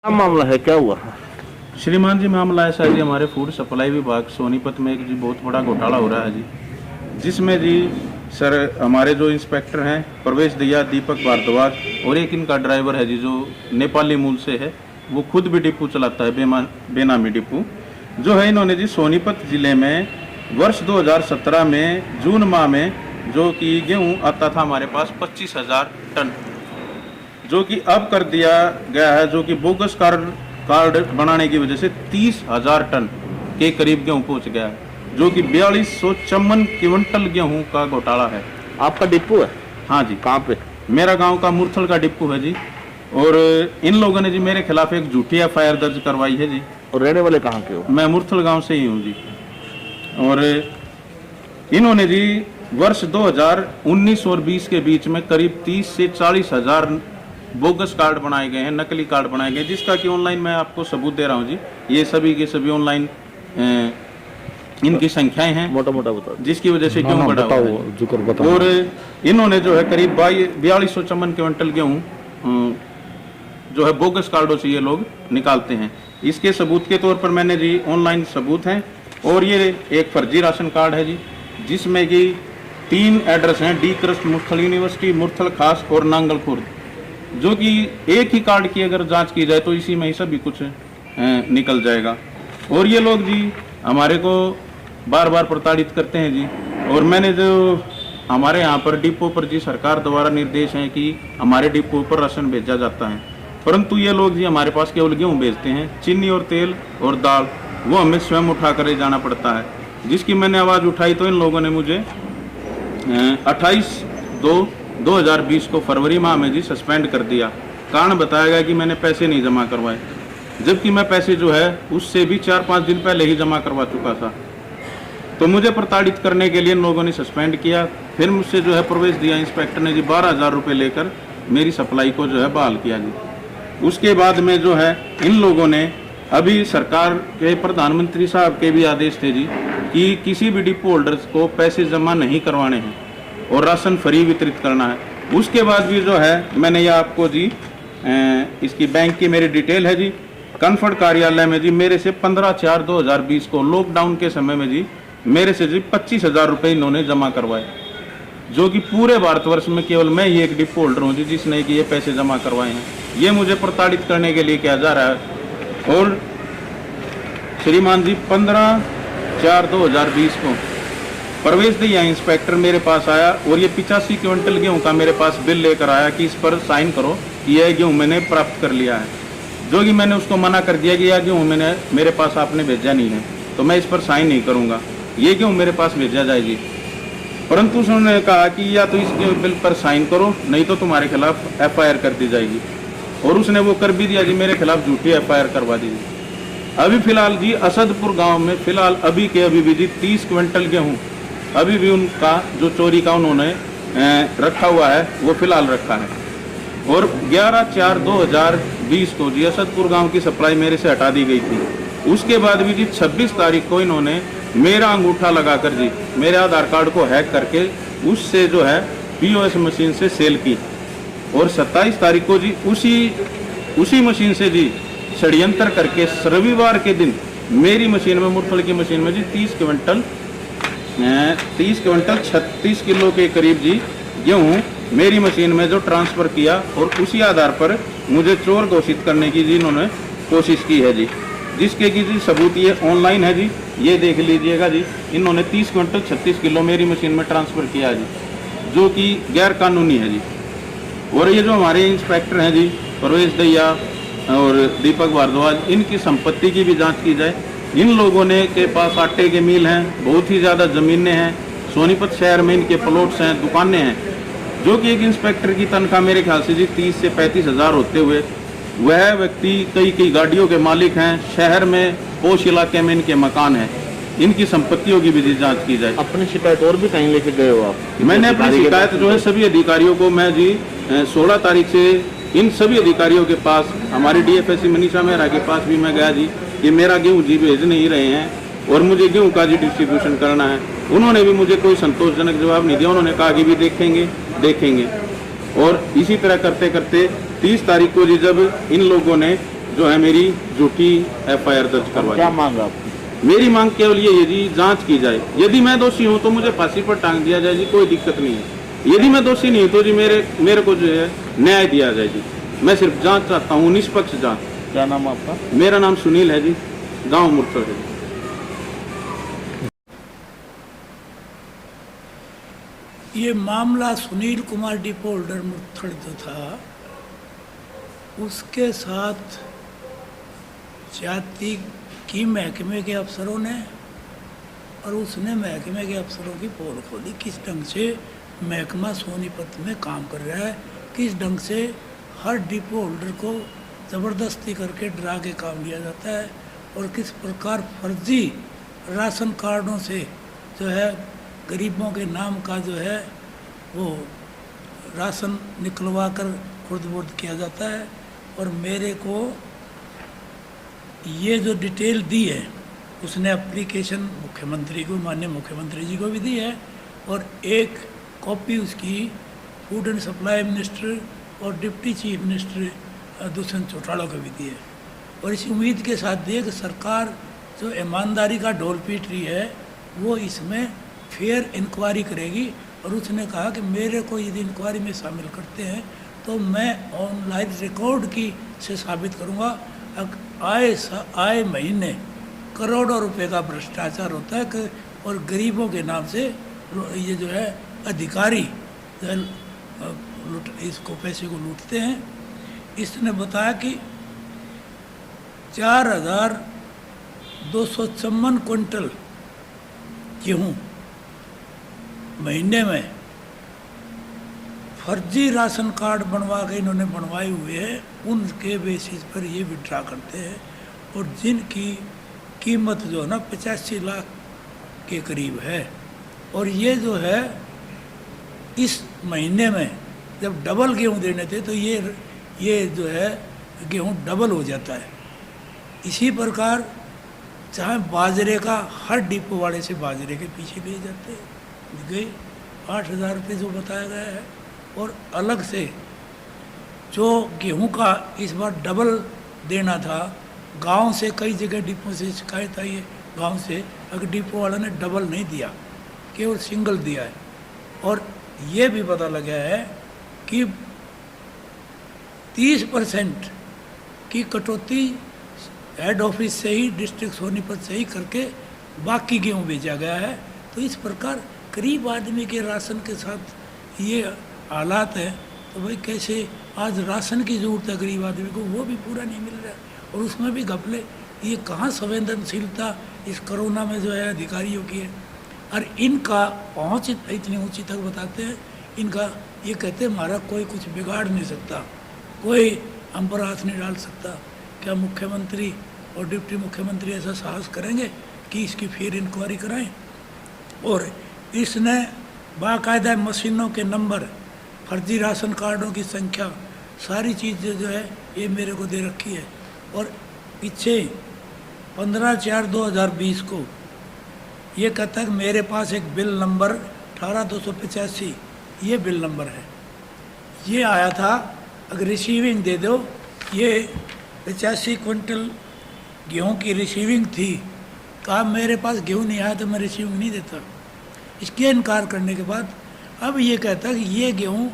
क्या मामला है, क्या हुआ? श्रीमान जी, मामला ऐसा है जी, हमारे फूड सप्लाई विभाग सोनीपत में एक जी बहुत बड़ा घोटाला हो रहा है जी, जिसमें जी सर हमारे जो इंस्पेक्टर हैं प्रवेश दहिया, दीपक भारद्वाज और एक इनका ड्राइवर है जी जो नेपाली मूल से है, वो खुद भी डिपो चलाता है, बेनामी डिपो जो है। इन्होंने जी सोनीपत ज़िले में वर्ष 2017 में जून माह में जो कि गेहूँ आता था हमारे पास 25,000 टन, जो कि अब कर दिया गया है, जो कि बोगस कार्ड बनाने की वजह से 30,000 टन के करीब गेहूं पहुंच गया है, जो कि 4254 क्विंटल गेहूं का घोटाला है। आपका डिपो है? हाँ जी। कहाँ पे? मेरा गांव का मुरथल का डिपो है जी, और इन लोगों ने जी मेरे खिलाफ एक झूठी FIR दर्ज करवाई है जी। और रहने वाले कहाँ के हो? मैं मुरथल गांव से ही हूँ जी। और इन्होंने जी वर्ष 2019 और 20 के बीच में करीब 30 से 40,000 बोगस कार्ड बनाए गए हैं, नकली कार्ड बनाए गए हैं, जिसका कि ऑनलाइन मैं आपको सबूत दे रहा हूं जी। ये सभी के सभी ऑनलाइन इनकी संख्याएं हैं, मोटा मोटा बताओ, जिसकी वजह से क्यों बढ़ा हुआ है। और इन्होंने जो है करीब 4254 क्विंटल गेहूँ जो है बोगस कार्डों से ये लोग निकालते हैं। इसके सबूत के तौर पर मैंने जी ऑनलाइन सबूत हैं, और ये एक फर्जी राशन कार्ड है जी, जिसमें कि 3 एड्रेस हैं, D crust Murthal university, Murthal खास और नांगल खुर्द, जो कि एक ही कार्ड की अगर जांच की जाए तो इसी में ही सभी कुछ निकल जाएगा। और ये लोग जी हमारे को बार बार प्रताड़ित करते हैं जी। और मैंने जो हमारे यहाँ पर डिपो पर जी सरकार द्वारा निर्देश है कि हमारे डिपो पर राशन भेजा जाता है, परंतु ये लोग जी हमारे पास केवल गेहूँ भेजते हैं, चीनी और तेल और दाल वो हमें स्वयं उठा कर जाना पड़ता है, जिसकी मैंने आवाज़ उठाई तो इन लोगों ने मुझे 28/2/2020 को फरवरी माह में जी सस्पेंड कर दिया। कारण बताया गया कि मैंने पैसे नहीं जमा करवाए, जबकि मैं पैसे जो है उससे भी 4-5 दिन पहले ही जमा करवा चुका था। तो मुझे प्रताड़ित करने के लिए इन लोगों ने सस्पेंड किया। फिर मुझसे जो है प्रवेश दिया इंस्पेक्टर ने जी 12,000 रुपये लेकर मेरी सप्लाई को जो है बहाल किया जी। उसके बाद में जो है इन लोगों ने अभी सरकार के प्रधानमंत्री साहब के भी आदेश थे जी कि किसी भी डिपो होल्डर्स को पैसे जमा नहीं करवाने हैं और राशन फ्री वितरित करना है। उसके बाद भी जो है मैंने ये आपको जी इसकी बैंक की मेरी डिटेल है जी, कन्फर्ट कार्यालय में जी मेरे से 15/4/2020 को लॉकडाउन के समय में जी मेरे से जी 25,000 रुपये इन्होंने जमा करवाए, जो कि पूरे भारतवर्ष में केवल मैं ही एक डिपो होल्डर हूँ जी जिसने कि ये पैसे जमा करवाए हैं। ये मुझे प्रताड़ित करने के लिए किया जा रहा है। और श्रीमान जी 15/4/2020 को प्रवेश दहिया इंस्पेक्टर मेरे पास आया और ये 85 क्विंटल गेहूँ का मेरे पास बिल लेकर आया कि इस पर साइन करो कि यह गेहूँ मैंने प्राप्त कर लिया है, जो कि मैंने उसको मना कर दिया कि यह गेहूँ मेरे पास आपने भेजा नहीं है, तो मैं इस पर साइन नहीं करूँगा, ये गेहूँ मेरे पास भेजा जाएगी। परंतु उन्होंने कहा कि या तो इस बिल पर साइन करो, नहीं तो तुम्हारे खिलाफ FIR कर दी जाएगी। और उसने वो कर भी दिया जी, मेरे खिलाफ झूठी FIR करवा दी। अभी फिलहाल जी असदपुर गाँव में फिलहाल अभी भी जी 30 क्विंटल गेहूँ अभी भी उनका जो चोरी का उन्होंने रखा हुआ है वो फिलहाल रखा है। और 11/4/2020 को जी असदपुर गांव की सप्लाई मेरे से हटा दी गई थी। उसके बाद भी जी 26 तारीख को इन्होंने मेरा अंगूठा लगाकर जी मेरे आधार कार्ड को हैक करके उससे जो है POS मशीन से सेल की। और 27 तारीख को जी उसी मशीन से जी षड्यंत्र करके रविवार के दिन मेरी मशीन में, मुरथल की मशीन में जी 30 क्विंटल 36 किलो के करीब जी गेहूँ मेरी मशीन में जो ट्रांसफ़र किया, और उसी आधार पर मुझे चोर घोषित करने की जी इन्होंने कोशिश की है जी, जिसके की जी सबूत ये ऑनलाइन है जी, ये देख लीजिएगा जी। इन्होंने 30 क्विंटल 36 किलो मेरी मशीन में ट्रांसफ़र किया जी, जो कि गैर कानूनी है जी। और ये जो हमारे इंस्पेक्टर हैं जी प्रवेश दहिया और दीपक भारद्वाज, इनकी संपत्ति की भी जाँच की जाए। इन लोगों ने के पास आटे के मिल हैं, बहुत ही ज़्यादा ज़मीनें हैं, सोनीपत शहर में इनके प्लॉट्स हैं, दुकानें हैं, जो कि एक इंस्पेक्टर की तनख्वाह मेरे ख्याल से जी 30 से 35,000 होते हुए वह व्यक्ति कई गाड़ियों के मालिक हैं, शहर में पोश इलाके में इनके मकान हैं। इनकी संपत्तियों की भी जाँच की जाए। अपनी शिकायत और भी कहीं लेके गए हो आप? मैंने अपनी शिकायत जो है सभी अधिकारियों को मैं जी 16 तारीख से इन सभी अधिकारियों के पास, हमारी DFSC मनीषा मेहरा के पास भी मैं गया जी कि मेरा गेहूँ जी भेज नहीं रहे हैं और मुझे गेहूँ का जी डिस्ट्रीब्यूशन करना है। उन्होंने भी मुझे कोई संतोषजनक जवाब नहीं दिया। उन्होंने कहा कि भी देखेंगे। और इसी तरह करते करते 30 तारीख को जी जब इन लोगों ने जो है मेरी झूठी FIR दर्ज करवा क्या दी। मांग आपकी? मेरी मांग केवल ये है जी, जांच की जाए। यदि मैं दोषी हूँ तो मुझे फांसी पर टांग दिया जाए जी, कोई दिक्कत नहीं है। यदि मैं दोषी नहीं हूँ तो जी मेरे को जो है न्याय दिया जाए जी। मैं सिर्फ जांच चाहता हूँ, निष्पक्ष जांच। क्या नाम आपका? मेरा नाम सुनील है जी, गांव मुरसर है। ये मामला सुनील कुमार डिपो होल्डर मुरथड़ जो था, उसके साथ जाति की महकमे के अफसरों ने और उसने महकमे के अफसरों की पोल खोली। किस ढंग से महकमा सोनीपत में काम कर रहा है, किस ढंग से हर डिपो होल्डर को ज़बरदस्ती करके डरा के काम लिया जाता है, और किस प्रकार फर्जी राशन कार्डों से जो है गरीबों के नाम का जो है वो राशन निकलवा कर खुर्द-बुर्द किया जाता है। और मेरे को ये जो डिटेल दी है, उसने एप्लीकेशन मुख्यमंत्री को, माननीय मुख्यमंत्री जी को भी दी है, और एक कॉपी उसकी फूड एंड सप्लाई मिनिस्टर और deputy chief minister Dushyant Chautala को भी दी है। और इस उम्मीद के साथ दी है कि सरकार जो ईमानदारी का ढोल पीट रही है, वो इसमें फेयर इंक्वायरी करेगी। और उसने कहा कि मेरे को यदि इंक्वायरी में शामिल करते हैं तो मैं ऑनलाइन रिकॉर्ड की से साबित करूंगा। आए महीने करोड़ों रुपए का भ्रष्टाचार होता है और गरीबों के नाम से ये जो है अधिकारी जो है इसको पैसे को लूटते हैं। इसने बताया कि 4,254 क्विंटल गेहूँ महीने में फर्जी राशन कार्ड बनवा के इन्होंने बनवाए हुए हैं, उनके बेसिस पर ये विड्रा करते हैं। और जिनकी कीमत जो है ना 85 लाख के करीब है। और ये जो है इस महीने में जब डबल गेहूँ देने थे तो ये जो है गेहूँ डबल हो जाता है। इसी प्रकार चाहे बाजरे का हर डिपो वाले से बाजरे के पीछे लिए जाते हैं, गए 8,000 रुपये जो बताया गया है। और अलग से जो गेहूं का इस बार डबल देना था, गांव से कई जगह डिपो से शिकायत आई है गांव से, अगर डिपो वाला ने डबल नहीं दिया, केवल सिंगल दिया है। और ये भी पता लगा है कि 30% की कटौती हेड ऑफिस से ही, डिस्ट्रिक्ट सोनीपत से ही करके बाकी गेहूँ भेजा गया है। तो इस प्रकार गरीब आदमी के राशन के साथ ये हालात है, तो भाई कैसे आज राशन की ज़रूरत है गरीब आदमी को, वो भी पूरा नहीं मिल रहा है। और उसमें भी घपले, ये कहाँ संवेदनशीलता इस कोरोना में जो है अधिकारियों की है। और इनका पहुँच इतनी ऊंची तक बताते हैं, इनका ये कहते हैं हमारा कोई कुछ बिगाड़ नहीं सकता, कोई हम पर हाथ नहीं डाल सकता। क्या मुख्यमंत्री और डिप्टी मुख्यमंत्री ऐसा साहस करेंगे कि इसकी फिर इंक्वायरी कराएं? और इसने बाकायदा मशीनों के नंबर, फर्जी राशन कार्डों की संख्या, सारी चीज़ें जो है ये मेरे को दे रखी है। और पीछे 15/4/2020 को ये कहता है कि मेरे पास एक बिल नंबर 18285 ये बिल नंबर है, ये आया था, अगर रिसीविंग दे दो। ये 85 क्विंटल गेहूँ की रिसीविंग थी। कहा मेरे पास गेहूँ नहीं आया तो मैं रिसीविंग नहीं देता। इसके इनकार करने के बाद अब ये कहता है कि ये गेहूँ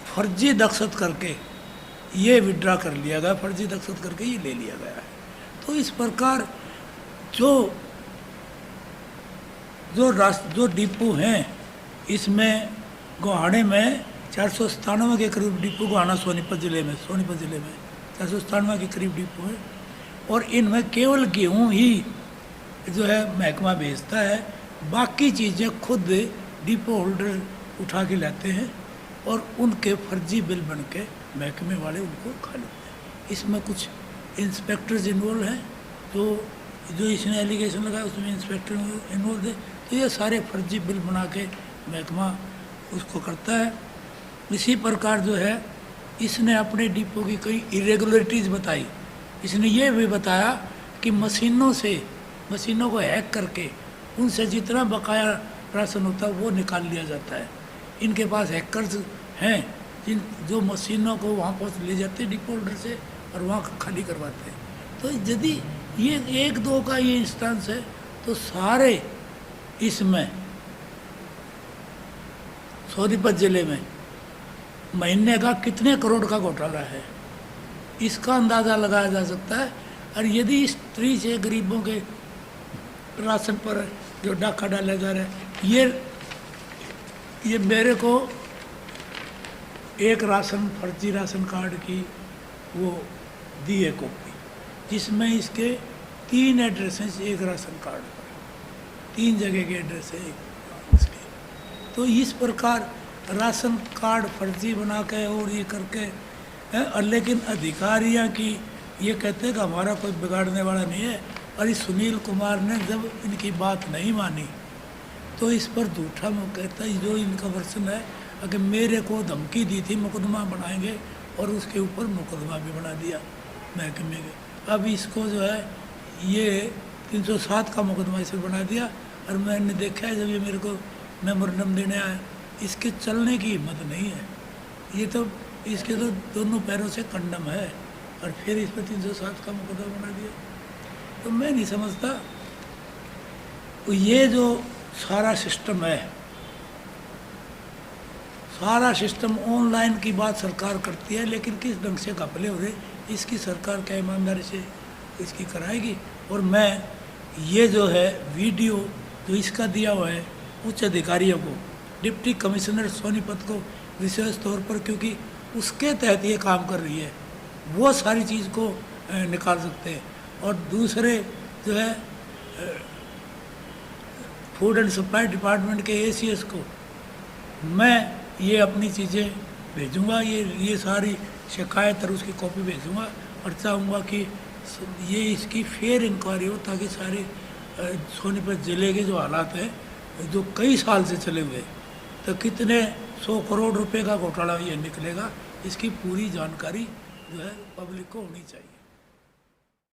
फर्जी दस्तखत करके ये विड्रा कर लिया गया, फर्जी दस्तखत करके ये ले लिया गया है। तो इस प्रकार जो डिपो हैं, इसमें गोहाने में 497 के करीब डिपो, गोहाना सोनीपत ज़िले में 497 के करीब डिपो है। और इनमें केवल गेहूँ ही जो है महकमा बेचता है, बाकी चीज़ें खुद डिपो होल्डर उठा के लाते हैं और उनके फर्जी बिल बन के महकमे वाले उनको खा लेते हैं। इसमें कुछ इंस्पेक्टर्स इन्वॉल्व हैं, जो इसने एलिगेशन लगाया उसमें इंस्पेक्टर इन्वॉल्व है। तो ये सारे फर्जी बिल बना के महकमा उसको करता है। इसी प्रकार जो है इसने अपने डिपो की कई इरेगुलरिटीज़ बताई। इसने ये भी बताया कि मशीनों को हैक करके उनसे जितना बकाया राशन होता है वो निकाल लिया जाता है। इनके पास हैकर्स हैं जो मशीनों को वहाँ पर ले जाते हैं डिपो होल्डर से और वहाँ खाली करवाते हैं। तो यदि ये 1-2 का ये इंस्टेंस है तो सारे इसमें सोनीपत जिले में महीने का कितने करोड़ का घोटाला है, इसका अंदाज़ा लगाया जा सकता है। और यदि इस तरी से गरीबों के राशन पर जो डाका डाला जा रहा है, ये मेरे को एक फर्जी राशन कार्ड की वो दी है कॉपी, जिसमें इसके 3 एड्रेस हैं एक राशन कार्ड पर, 3 जगह के एड्रेस है इसके। तो इस प्रकार राशन कार्ड फर्जी बना के और ये करके और लेकिन अधिकारियों की ये कहते हैं कि हमारा कोई बिगाड़ने वाला नहीं है। और इस सुनील कुमार ने जब इनकी बात नहीं मानी तो इस पर झूठा कहता है, जो इनका वर्सन है, अगर मेरे को धमकी दी थी मुकदमा बनाएंगे, और उसके ऊपर मुकदमा भी बना दिया महकमे के। अब इसको जो है ये 307 का मुकदमा इसे बना दिया। और मैंने देखा है जब ये मेरे को मेमोरेंडम देने आया, इसके चलने की हिम्मत नहीं है, ये तो इसके तो दोनों पैरों से कंडम है, और फिर इस पर 307 का मुकदमा बना दिया। तो मैं नहीं समझता, तो ये जो सारा सिस्टम है, सारा सिस्टम ऑनलाइन की बात सरकार करती है, लेकिन किस ढंग से घपले हो रहे इसकी सरकार क्या ईमानदारी से इसकी कराएगी। और मैं ये जो है वीडियो जो इसका दिया हुआ है उच्च अधिकारियों को, डिप्टी कमिश्नर सोनीपत को विशेष तौर पर, क्योंकि उसके तहत ये काम कर रही है, वो सारी चीज़ को निकाल सकते हैं। और दूसरे जो है फूड एंड सप्लाई डिपार्टमेंट के ACS को मैं ये अपनी चीज़ें भेजूँगा, ये सारी शिकायत और उसकी कॉपी भेजूँगा, और चाहूँगा कि ये इसकी फेयर इंक्वायरी हो, ताकि सारे सोनीपत ज़िले के जो हालात हैं, जो कई साल से चले हुए, तो कितने 100 करोड़ रुपए का घोटाला ये निकलेगा, इसकी पूरी जानकारी जो है पब्लिक को होनी चाहिए।